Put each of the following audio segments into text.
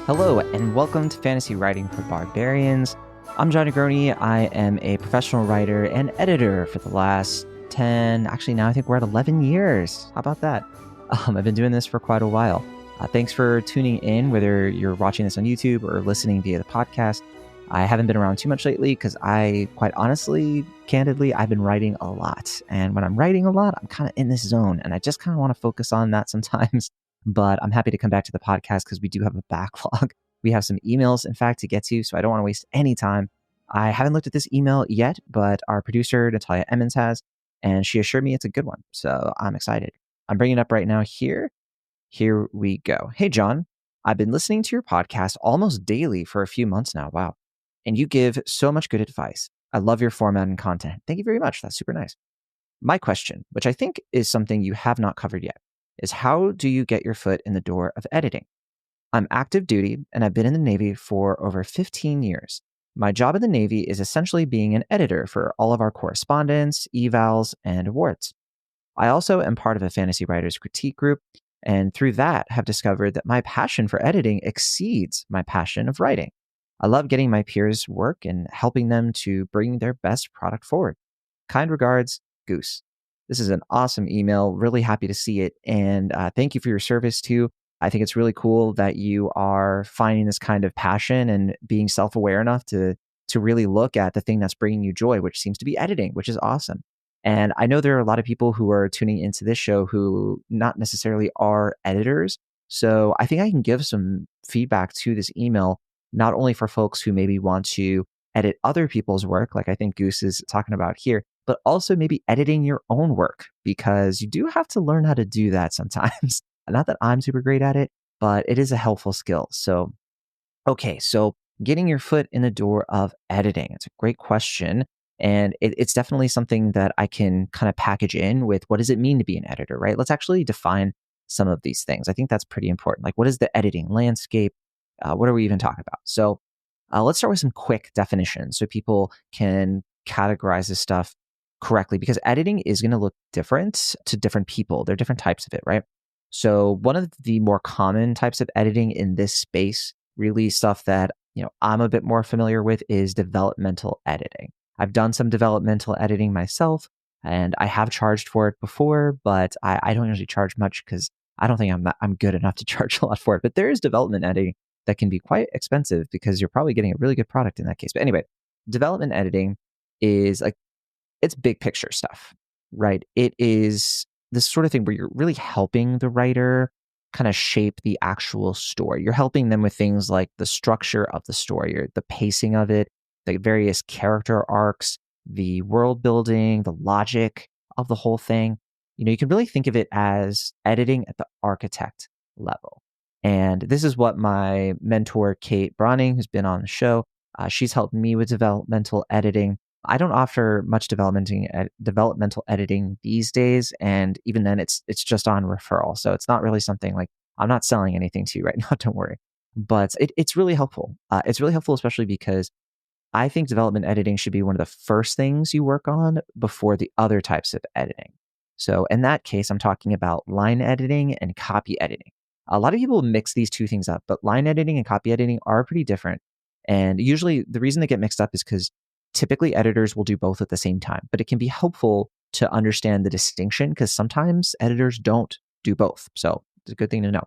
Hello, and welcome to Fantasy Writing for Barbarians. I'm John Negroni. I am a professional writer and editor for the last 10, actually now I think we're at 11 years. How about that? I've been doing this for quite a while. Thanks for tuning in, whether you're watching this on YouTube or listening via the podcast. I haven't been around too much lately because I, quite honestly, candidly, I've been writing a lot. And when I'm writing a lot, I'm kind of in this zone and I just kind of want to focus on that sometimes. But I'm happy to come back to the podcast because we do have a backlog. We have some emails, in fact, to get to, so I don't want to waste any time. I haven't looked at this email yet, but our producer, Natalia Emmons, has, and she assured me it's a good one. So I'm excited. I'm bringing it up right now here. Here we go. Hey, John, I've been listening to your podcast almost daily for a few months now. Wow. And you give so much good advice. I love your format and content. Thank you very much. That's super nice. My question, which I think is something you have not covered yet, is how do you get your foot in the door of editing? I'm active duty and I've been in the Navy for over 15 years. My job in the Navy is essentially being an editor for all of our correspondence, evals, and awards. I also am part of a fantasy writers critique group, and through that have discovered that my passion for editing exceeds my passion of writing. I love getting my peers' work and helping them to bring their best product forward. Kind regards, Goose. This is an awesome email. Really happy to see it. And thank you for your service too. I think it's really cool that you are finding this kind of passion and being self-aware enough to really look at the thing that's bringing you joy, which seems to be editing, which is awesome. And I know there are a lot of people who are tuning into this show who not necessarily are editors. So I think I can give some feedback to this email, not only for folks who maybe want to edit other people's work, like I think Goose is talking about here, but also maybe editing your own work, because you do have to learn how to do that sometimes. Not that I'm super great at it, but it is a helpful skill. So, okay, so getting your foot in the door of editing, it's a great question. And it's definitely something that I can kind of package in with what does it mean to be an editor, right? Let's actually define some of these things. I think that's pretty important. Like, what is the editing landscape? What are we even talking about? So let's start with some quick definitions so people can categorize this stuff correctly, because editing is going to look different to different people. There are different types of it, right? So one of the more common types of editing in this space, really stuff that I'm a bit more familiar with, is developmental editing. I've done some developmental editing myself, and I have charged for it before, but I don't usually charge much because I don't think I'm good enough to charge a lot for it. But there is development editing that can be quite expensive because you're probably getting a really good product in that case. But anyway, development editing is like, it's big picture stuff, right? It is this sort of thing where you're really helping the writer kind of shape the actual story. You're helping them with things like the structure of the story, or the pacing of it, the various character arcs, the world building, the logic of the whole thing. You can really think of it as editing at the architect level. And this is what my mentor, Kate Bronning, who's been on the show, she's helped me with developmental editing. I don't offer much developmental editing these days, and even then, it's just on referral. So it's not really something like I'm not selling anything to you right now. Don't worry, but it's really helpful. It's really helpful, especially because I think development editing should be one of the first things you work on before the other types of editing. So in that case, I'm talking about line editing and copy editing. A lot of people mix these two things up, but line editing and copy editing are pretty different. And usually the reason they get mixed up is because typically editors will do both at the same time, but it can be helpful to understand the distinction because sometimes editors don't do both. So it's a good thing to know.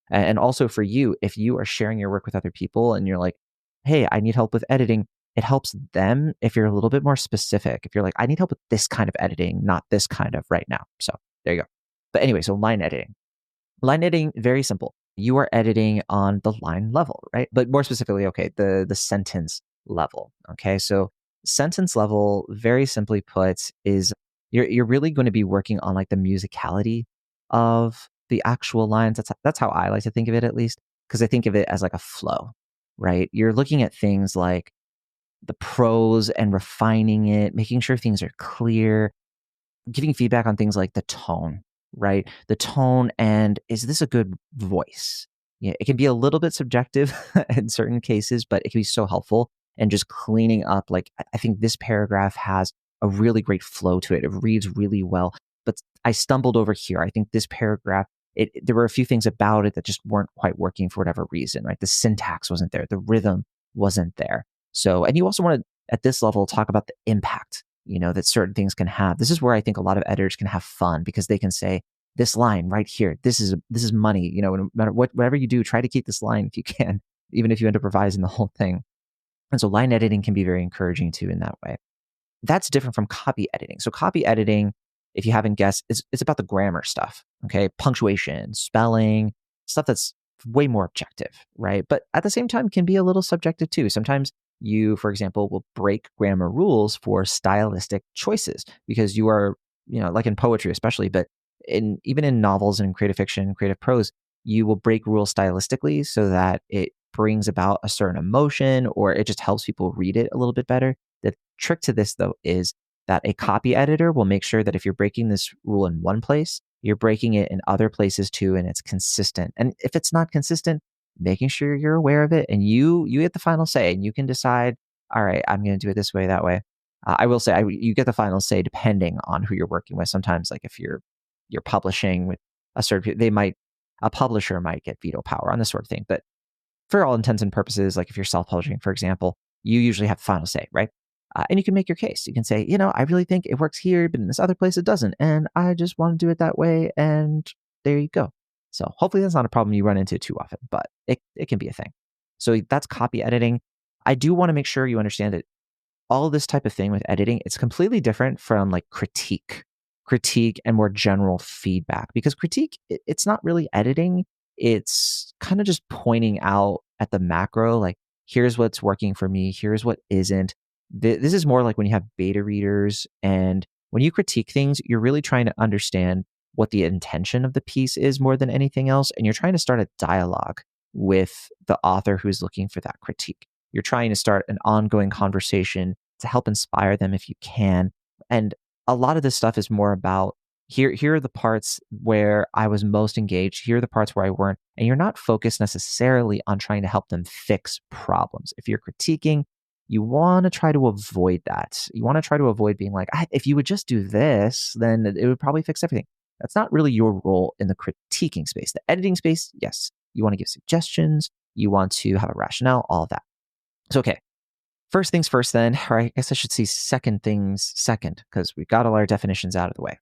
And also for you, if you are sharing your work with other people and you're like, hey, I need help with editing, it helps them if you're a little bit more specific. If you're like, I need help with this kind of editing, not this kind of right now. So there you go. But anyway, so line editing. Line editing, very simple. You are editing on the line level, right? But more specifically, okay, the sentence level. Okay, so sentence level, very simply put, is you're really going to be working on like the musicality of the actual lines. That's how I like to think of it, at least, because I think of it as like a flow, right? You're looking at things like the prose and refining it, making sure things are clear, giving feedback on things like the tone, right? The tone, and is this a good voice? Yeah, it can be a little bit subjective in certain cases, but it can be so helpful. And just cleaning up, like, I think this paragraph has a really great flow to it. It reads really well, but I stumbled over here. I think this paragraph there were a few things about it that just weren't quite working for whatever reason, right? The syntax wasn't there, the rhythm wasn't there. So, and you also want to, at this level, talk about the impact, that certain things can have. This is where I think a lot of editors can have fun because they can say, this line right here, this is money, no matter whatever you do, try to keep this line if you can, even if you end up revising the whole thing. And so line editing can be very encouraging too in that way. That's different from copy editing. So copy editing, if you haven't guessed, it's about the grammar stuff, okay? Punctuation, spelling, stuff that's way more objective, right? But at the same time can be a little subjective too. Sometimes you, for example, will break grammar rules for stylistic choices because you are, like in poetry especially, but even in novels and in creative fiction, creative prose, you will break rules stylistically so that it brings about a certain emotion or it just helps people read it a little bit better. The trick to this, though, is that a copy editor will make sure that if you're breaking this rule in one place, you're breaking it in other places too, and it's consistent. And if it's not consistent, making sure you're aware of it and you get the final say and you can decide, all right, I'm going to do it this way, that way. I will say you get the final say depending on who you're working with. Sometimes, like if you're publishing with a certain, a publisher might get veto power on this sort of thing. But for all intents and purposes, like if you're self-publishing, for example, you usually have the final say, right? And you can make your case. You can say, I really think it works here, but in this other place it doesn't. And I just want to do it that way. And there you go. So hopefully that's not a problem you run into too often, but it can be a thing. So that's copy editing. I do want to make sure you understand that all this type of thing with editing, it's completely different from like critique and more general feedback, because critique, it's not really editing. It's kind of just pointing out at the macro, like, here's what's working for me. Here's what isn't. This is more like when you have beta readers, and when you critique things, you're really trying to understand what the intention of the piece is more than anything else. And you're trying to start a dialogue with the author who's looking for that critique. You're trying to start an ongoing conversation to help inspire them if you can. And a lot of this stuff is more about, here are the parts where I was most engaged. Here are the parts where I weren't. And you're not focused necessarily on trying to help them fix problems. If you're critiquing, you want to try to avoid that. You want to try to avoid being like, if you would just do this, then it would probably fix everything. That's not really your role in the critiquing space. The editing space, yes, you want to give suggestions. You want to have a rationale, all of that. So, okay. First things first then, or I guess I should say second things second, because we got all our definitions out of the way.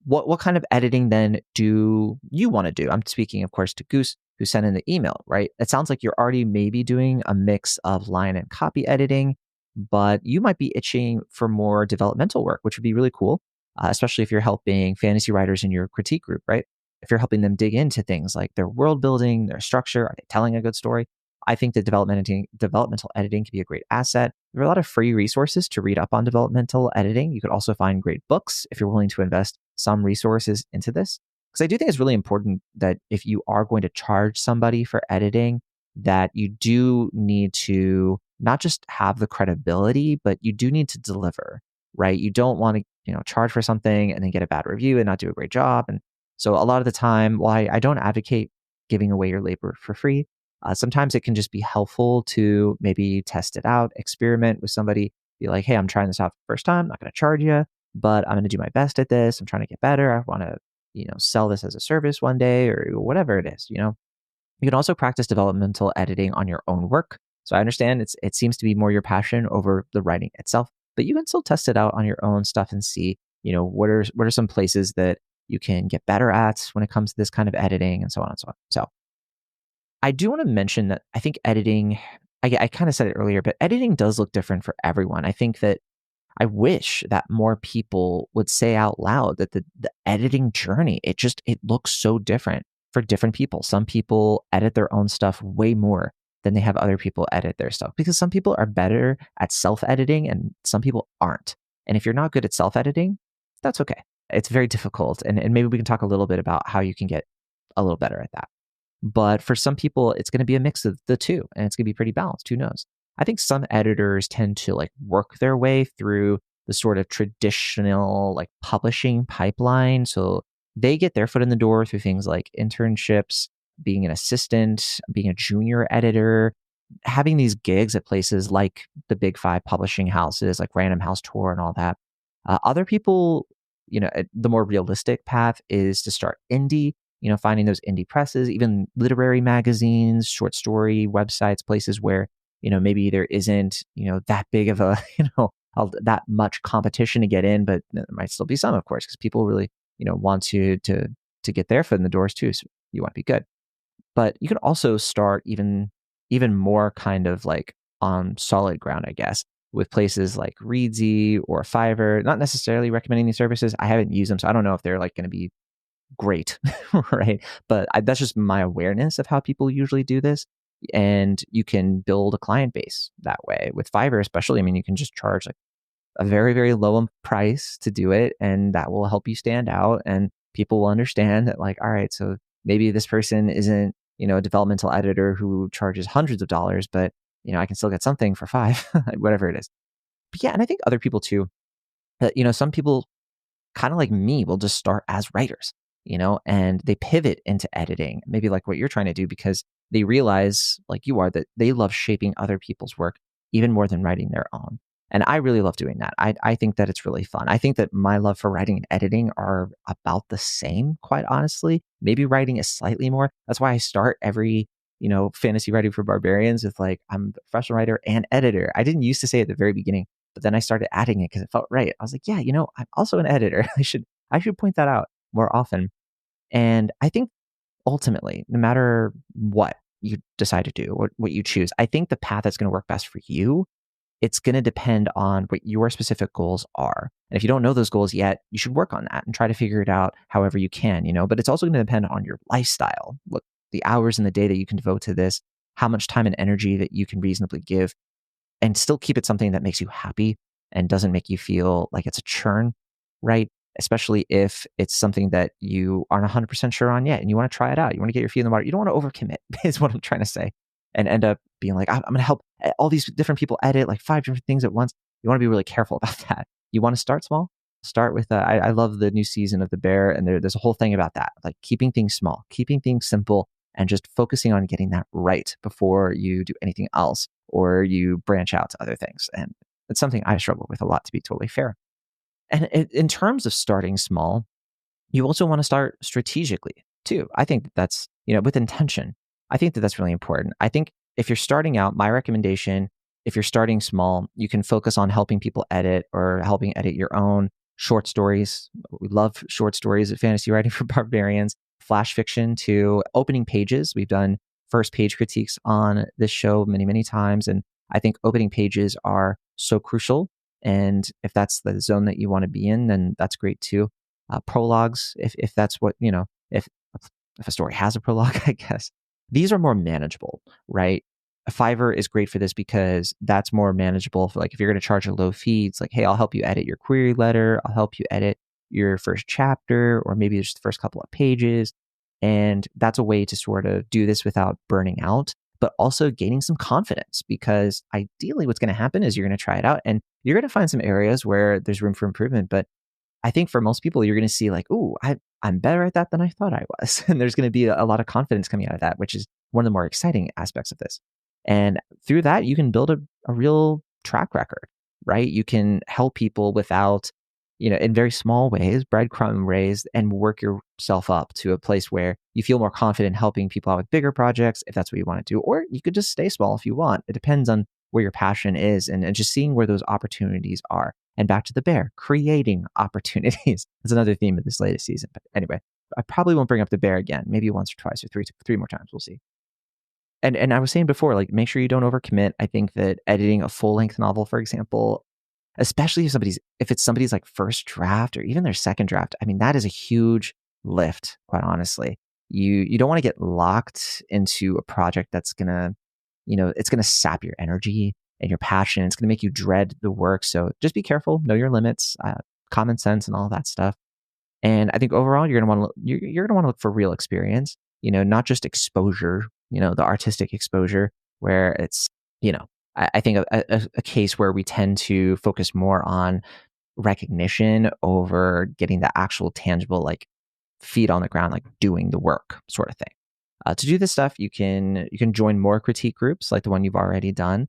What kind of editing then do you want to do? I'm speaking, of course, to Goose, who sent in the email, right? It sounds like you're already maybe doing a mix of line and copy editing, but you might be itching for more developmental work, which would be really cool, especially if you're helping fantasy writers in your critique group, right? If you're helping them dig into things like their world building, their structure, are they telling a good story? I think that developmental editing can be a great asset. There are a lot of free resources to read up on developmental editing. You could also find great books if you're willing to invest some resources into this. Because I do think it's really important that if you are going to charge somebody for editing, that you do need to not just have the credibility, but you do need to deliver, right? You don't want to, charge for something and then get a bad review and not do a great job. And so a lot of the time, while I don't advocate giving away your labor for free, sometimes it can just be helpful to maybe test it out, experiment with somebody, be like, hey, I'm trying this out for the first time, I'm not going to charge you, but I'm going to do my best at this. I'm trying to get better. I want to, sell this as a service one day or whatever it is, You can also practice developmental editing on your own work. So I understand it seems to be more your passion over the writing itself, but you can still test it out on your own stuff and see, what are some places that you can get better at when it comes to this kind of editing and so on and so on. So I do want to mention that I think editing, I kind of said it earlier, but editing does look different for everyone. I think that I wish that more people would say out loud that the editing journey, it looks so different for different people. Some people edit their own stuff way more than they have other people edit their stuff, because some people are better at self-editing and some people aren't. And if you're not good at self-editing, that's okay. It's very difficult. And maybe we can talk a little bit about how you can get a little better at that. But for some people, it's going to be a mix of the two, and it's going to be pretty balanced. Who knows? I think some editors tend to work their way through the sort of traditional publishing pipeline. So they get their foot in the door through things like internships, being an assistant, being a junior editor, having these gigs at places like the big five publishing houses, like Random House Tour and all that. Other people, the more realistic path is to start indie. finding those indie presses, even literary magazines, short story websites, places where, maybe there isn't, that big of a, that much competition to get in, but there might still be some, of course, because people really, want to get their foot in the doors too. So you want to be good. But you could also start even more kind of like on solid ground, I guess, with places like Readsy or Fiverr. Not necessarily recommending these services. I haven't used them, so I don't know if they're like going to be great, right? But that's just my awareness of how people usually do this. And you can build a client base that way. With Fiverr, especially, I mean, you can just charge like a very, very low price to do it, and that will help you stand out. And people will understand that, like, all right, so maybe this person isn't, a developmental editor who charges hundreds of dollars, but I can still get something for five, whatever it is. But yeah, and I think other people too, that some people kind of like me will just start as writers, and they pivot into editing, maybe like what you're trying to do, because they realize, like you are, that they love shaping other people's work even more than writing their own. And I really love doing that. I think that it's really fun. I think that my love for writing and editing are about the same, quite honestly. Maybe writing is slightly more. That's why I start every, fantasy writing for barbarians with like, I'm a professional writer and editor. I didn't used to say at the very beginning, but then I started adding it because it felt right. I was like, yeah, I'm also an editor. I should point that out more often. And I think ultimately, no matter what you decide to do, what you choose, I think the path that's going to work best for you, it's going to depend on what your specific goals are. And if you don't know those goals yet, you should work on that and try to figure it out however you can, but it's also going to depend on your lifestyle, what the hours in the day that you can devote to this, how much time and energy that you can reasonably give, and still keep it something that makes you happy and doesn't make you feel like it's a churn, right? Especially if it's something that you aren't 100% sure on yet and you want to try it out. You want to get your feet in the water. You don't want to overcommit, is what I'm trying to say, and end up being like, I'm going to help all these different people edit like 5 different things at once. You want to be really careful about that. You want to start small. Start with, I love the new season of The Bear, and there's a whole thing about that, like keeping things small, keeping things simple, and just focusing on getting that right before you do anything else or you branch out to other things. And it's something I struggle with a lot, to be totally fair. And in terms of starting small, you also want to start strategically too. I think that's, with intention. I think that that's really important. I think if you're starting out, my recommendation, if you're starting small, you can focus on helping people edit or helping edit your own short stories. We love short stories at Fantasy Writing for Barbarians, flash fiction to opening pages. We've done first page critiques on this show many, many times. And I think opening pages are so crucial. And if that's the zone that you want to be in, then that's great too. Prologues, if that's what, if a story has a prologue, I guess. These are more manageable, right? Fiverr is great for this because that's more manageable. For like, if you're going to charge a low fee, it's like, hey, I'll help you edit your query letter. I'll help you edit your first chapter, or maybe just the first couple of pages. And that's a way to sort of do this without burning out, but also gaining some confidence, because ideally what's going to happen is you're going to try it out and you're going to find some areas where there's room for improvement. But I think for most people, you're going to see like, ooh, I'm better at that than I thought I was. And there's going to be a lot of confidence coming out of that, which is one of the more exciting aspects of this. And through that, you can build a real track record, right? You can help people without, in very small ways, breadcrumb ways, and work yourself up to a place where you feel more confident helping people out with bigger projects, if that's what you want to do. Or you could just stay small if you want. It depends on where your passion is and just seeing where those opportunities are. And back to the bear, creating opportunities. That's another theme of this latest season. But anyway, I probably won't bring up the bear again. Maybe once or twice or three more times. We'll see. And I was saying before, like, make sure you don't overcommit. I think that editing a full length novel, for example, especially if it's somebody's like first draft or even their second draft, I mean, that is a huge lift, quite honestly. You don't want to get locked into a project that's gonna, it's gonna sap your energy and your passion. It's gonna make you dread the work. So just be careful, know your limits, common sense, and all that stuff. And I think overall, you're gonna want to look for real experience. Not just exposure. The artistic exposure, where it's, I think a case where we tend to focus more on recognition over getting the actual tangible, like feet on the ground, like doing the work sort of thing. To do this stuff, you can join more critique groups like the one you've already done,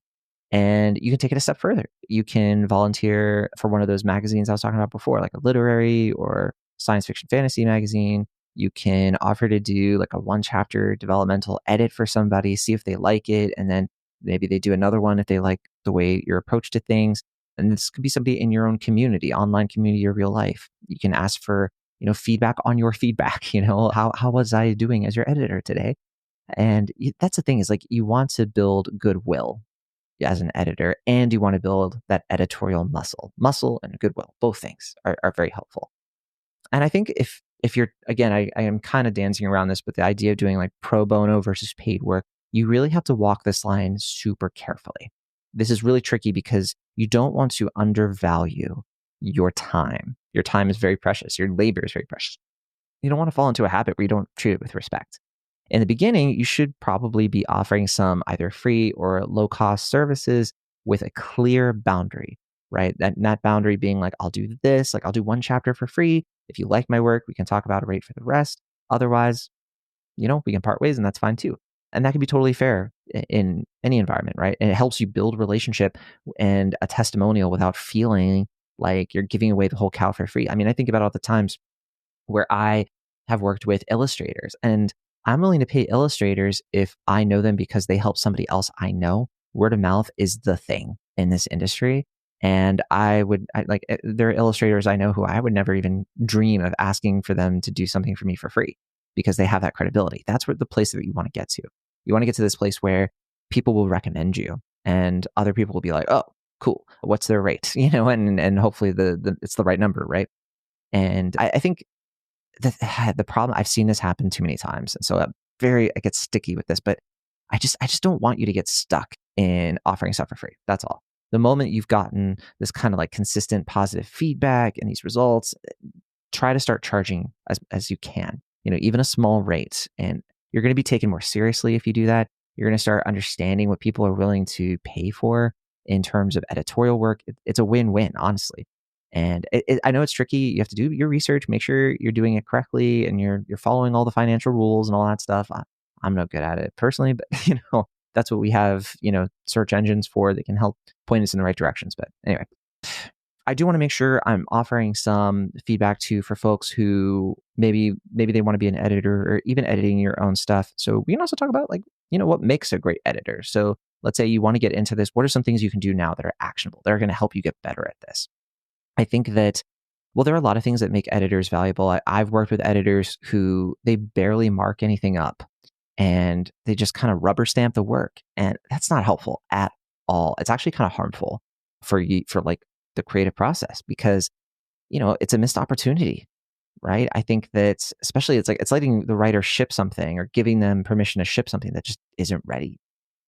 and you can take it a step further. You can volunteer for one of those magazines I was talking about before, like a literary or science fiction fantasy magazine. You can offer to do like a 1 chapter developmental edit for somebody, see if they like it, and then maybe they do another one if they like the way your approach to things. And this could be somebody in your own community, online community, or real life. You can ask for, feedback on your feedback. How was I doing as your editor today? And that's the thing, is like, you want to build goodwill as an editor, and you want to build that editorial muscle and goodwill. Both things are very helpful. And I think if you're, again, I am kind of dancing around this, but the idea of doing like pro bono versus paid work, you really have to walk this line super carefully. This is really tricky because you don't want to undervalue your time. Your time is very precious. Your labor is very precious. You don't want to fall into a habit where you don't treat it with respect. In the beginning, you should probably be offering some either free or low cost services with a clear boundary, right? That boundary being like, I'll do this, like I'll do 1 chapter for free. If you like my work, we can talk about a rate for the rest. Otherwise, we can part ways, and that's fine too. And that can be totally fair in any environment, right? And it helps you build relationship and a testimonial without feeling like you're giving away the whole cow for free. I mean, I think about all the times where I have worked with illustrators, and I'm willing to pay illustrators if I know them because they help somebody else I know. Word of mouth is the thing in this industry. And there are illustrators I know who I would never even dream of asking for them to do something for me for free, because they have that credibility. That's what the place that you want to get to. You want to get to this place where people will recommend you, and other people will be like, oh, cool. What's their rate? And hopefully it's the right number, right? And I think the problem, I've seen this happen too many times. And so I get sticky with this, but I just don't want you to get stuck in offering stuff for free. That's all. The moment you've gotten this kind of like consistent positive feedback and these results, try to start charging as you can, even a small rate. And you're going to be taken more seriously if you do that. You're going to start understanding what people are willing to pay for in terms of editorial work. It's a win-win, honestly. And I know it's tricky. You have to do your research, make sure you're doing it correctly, and you're following all the financial rules and all that stuff. I'm not good at it personally, but that's what we have, search engines for that can help point us in the right directions. But anyway, I do want to make sure I'm offering some feedback too for folks who maybe they want to be an editor or even editing your own stuff. So we can also talk about what makes a great editor. So let's say you want to get into this. What are some things you can do now that are actionable, that are going to help you get better at this? I think that, there are a lot of things that make editors valuable. I've worked with editors who they barely mark anything up, and they just kind of rubber stamp the work. And that's not helpful at all. It's actually kind of harmful for you, for like the creative process, because, it's a missed opportunity, right? I think that especially it's letting the writer ship something or giving them permission to ship something that just isn't ready.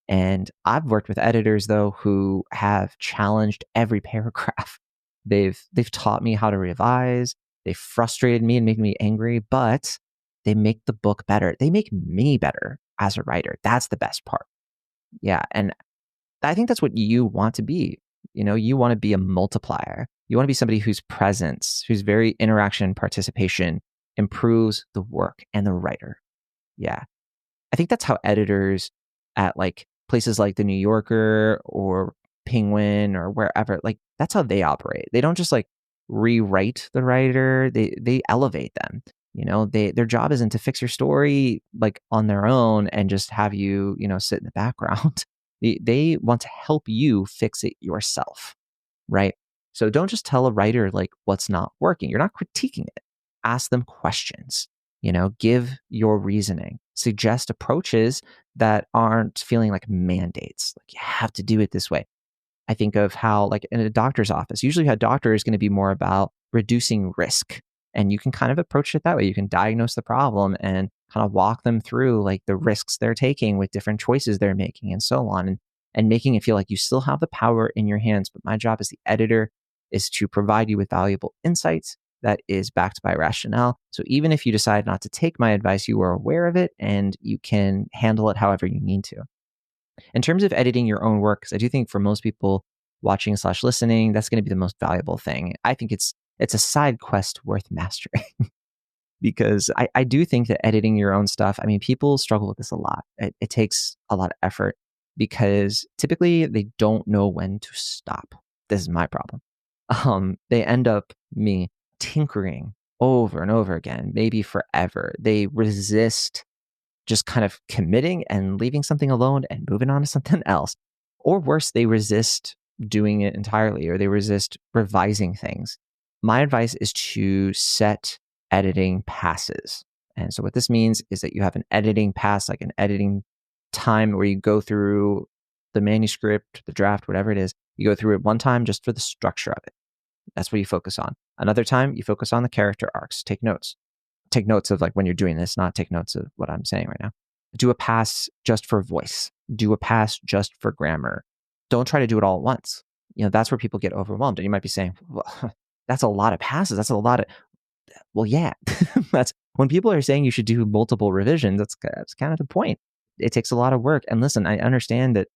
And I've worked with editors though who have challenged every paragraph. They've taught me how to revise. They frustrated me and made me angry, but they make the book better. They make me better as a writer. That's the best part. Yeah. And I think that's what you want to be. You want to be a multiplier. You want to be somebody whose presence, whose very interaction, participation improves the work and the writer. Yeah. I think that's how editors at like places like the New Yorker or Penguin or wherever, like that's how they operate. They don't just like rewrite the writer. They elevate them. Their job isn't to fix your story like on their own and just have you, sit in the background. They want to help you fix it yourself, right? So don't just tell a writer like what's not working. You're not critiquing it. Ask them questions. Give your reasoning. Suggest approaches that aren't feeling like mandates. Like you have to do it this way. I think of how, like in a doctor's office, usually a doctor is going to be more about reducing risk. And you can kind of approach it that way. You can diagnose the problem and kind of walk them through like the risks they're taking with different choices they're making and so on. And making it feel like you still have the power in your hands. But my job as the editor is to provide you with valuable insights that is backed by rationale. So even if you decide not to take my advice, you are aware of it and you can handle it however you need to. In terms of editing your own work, because I do think for most people watching/listening, that's going to be the most valuable thing. I think it's a side quest worth mastering because I do think that editing your own stuff, I mean, people struggle with this a lot. It takes a lot of effort because typically they don't know when to stop. This is my problem. They end up me tinkering over and over again, maybe forever. They resist just kind of committing and leaving something alone and moving on to something else. Or worse, they resist doing it entirely, or they resist revising things. My advice is to set editing passes. And so what this means is that you have an editing pass, like an editing time where you go through the manuscript, the draft, whatever it is. You go through it one time just for the structure of it. That's what you focus on. Another time, you focus on the character arcs. Take notes. Take notes of like when you're doing this, not take notes of what I'm saying right now. Do a pass just for voice. Do a pass just for grammar. Don't try to do it all at once. That's where people get overwhelmed. And you might be saying, well, that's a lot of passes. That's a lot of, well, yeah, that's when people are saying you should do multiple revisions. That's kind of the point. It takes a lot of work. And listen, I understand that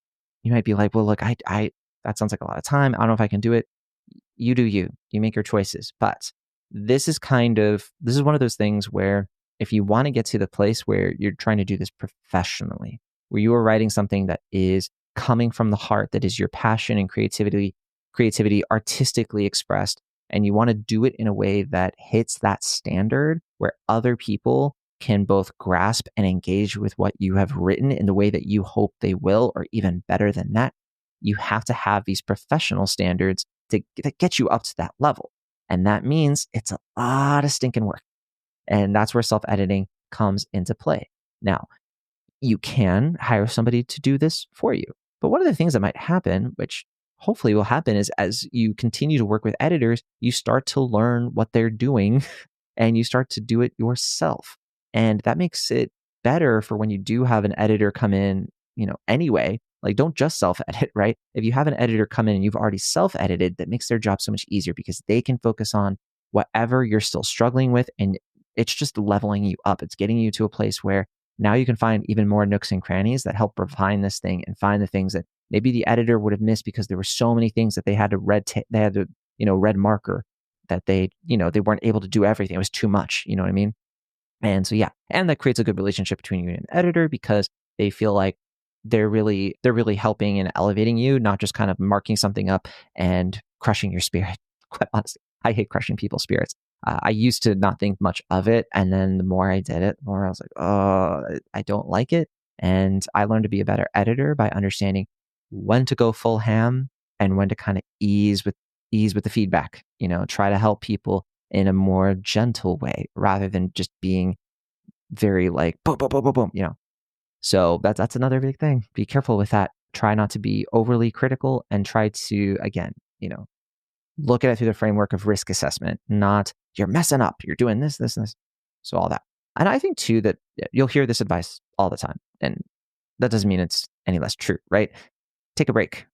you might be like, well, look, I that sounds like a lot of time. I don't know if I can do it. You do you. You make your choices. But this is one of those things where if you want to get to the place where you're trying to do this professionally, where you are writing something that is coming from the heart, that is your passion and creativity artistically expressed, and you want to do it in a way that hits that standard where other people can both grasp and engage with what you have written in the way that you hope they will, or even better than that, you have to have these professional standards that get you up to that level. And that means it's a lot of stinking work. And that's where self-editing comes into play. Now, you can hire somebody to do this for you. But one of the things that might happen, which hopefully will happen, is as you continue to work with editors, you start to learn what they're doing and you start to do it yourself. And that makes it better for when you do have an editor come in, anyway. Like, don't just self-edit, right? If you have an editor come in and you've already self-edited, that makes their job so much easier because they can focus on whatever you're still struggling with. And it's just leveling you up. It's getting you to a place where now you can find even more nooks and crannies that help refine this thing and find the things that maybe the editor would have missed because there were so many things that they had to red marker that they weren't able to do everything. It was too much. You know what I mean? And so, yeah. And that creates a good relationship between you and an editor because they feel like they're really helping and elevating you, not just kind of marking something up and crushing your spirit. Quite honestly, I hate crushing people's spirits. I used to not think much of it. And then the more I did it, the more I was like, oh, I don't like it. And I learned to be a better editor by understanding when to go full ham and when to kind of ease with the feedback, try to help people in a more gentle way rather than just being very like, boom, boom, boom, boom, boom, So that's another big thing. Be careful with that. Try not to be overly critical and try to, again, look at it through the framework of risk assessment, not you're messing up, you're doing this, this, and this. So all that. And I think too that you'll hear this advice all the time. And that doesn't mean it's any less true, right? Take a break,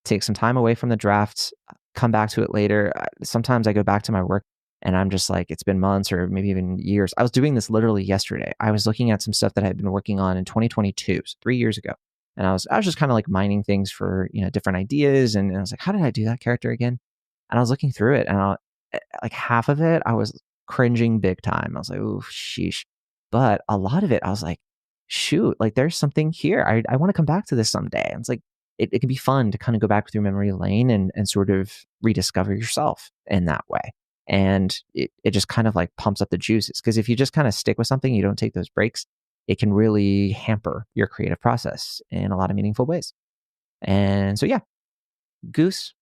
take some time away from the drafts, come back to it later. Sometimes I go back to my work and I'm just like, it's been months or maybe even years. I was doing this literally yesterday. I was looking at some stuff that I had been working on in 2022, so 3 years ago. And I was just kind of like mining things for, different ideas. And I was like, how did I do that character again? And I was looking through it and like half of it, I was cringing big time. I was like, oh, sheesh. But a lot of it, I was like, shoot, like there's something here. I want to come back to this someday. And it's like, it can be fun to kind of go back through memory lane and sort of rediscover yourself in that way. And it just kind of like pumps up the juices. Because if you just kind of stick with something, you don't take those breaks, it can really hamper your creative process in a lot of meaningful ways. And so, yeah, Goose,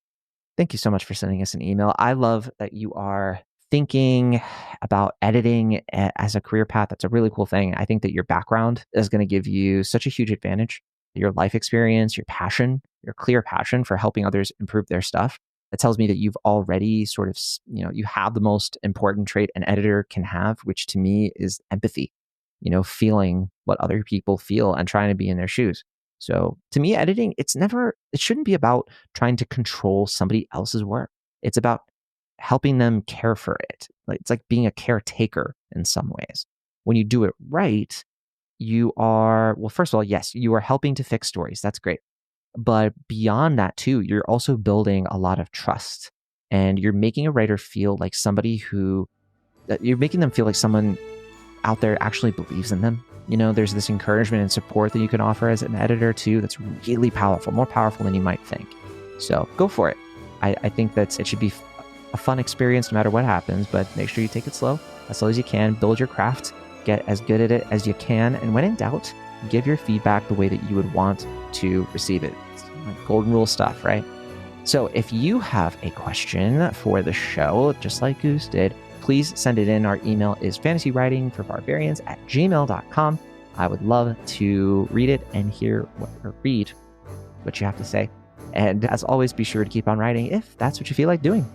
thank you so much for sending us an email. I love that you are thinking about editing as a career path. That's a really cool thing. I think that your background is going to give you such a huge advantage. Your life experience, your passion, your clear passion for helping others improve their stuff. That tells me that you've already sort of, you have the most important trait an editor can have, which to me is empathy, feeling what other people feel and trying to be in their shoes. So to me, editing, it shouldn't be about trying to control somebody else's work. It's about helping them care for it. It's like being a caretaker in some ways. When you do it right, you are, well, first of all, yes, you are helping to fix stories. That's great. But beyond that too, you're also building a lot of trust and you're making a writer feel like you're making them feel like someone out there actually believes in them. There's this encouragement and support that you can offer as an editor too. That's really powerful, more powerful than you might think. So go for it. I think that it should be a fun experience no matter what happens, but make sure you take it slow as you can. Build your craft, get as good at it as you can. And when in doubt, give your feedback the way that you would want to receive it. It's like golden rule stuff, right? So if you have a question for the show, just like Goose did, please send it in. Our email is fantasywritingforbarbarians@gmail.com. I would love to read it and read what you have to say. And as always, be sure to keep on writing if that's what you feel like doing.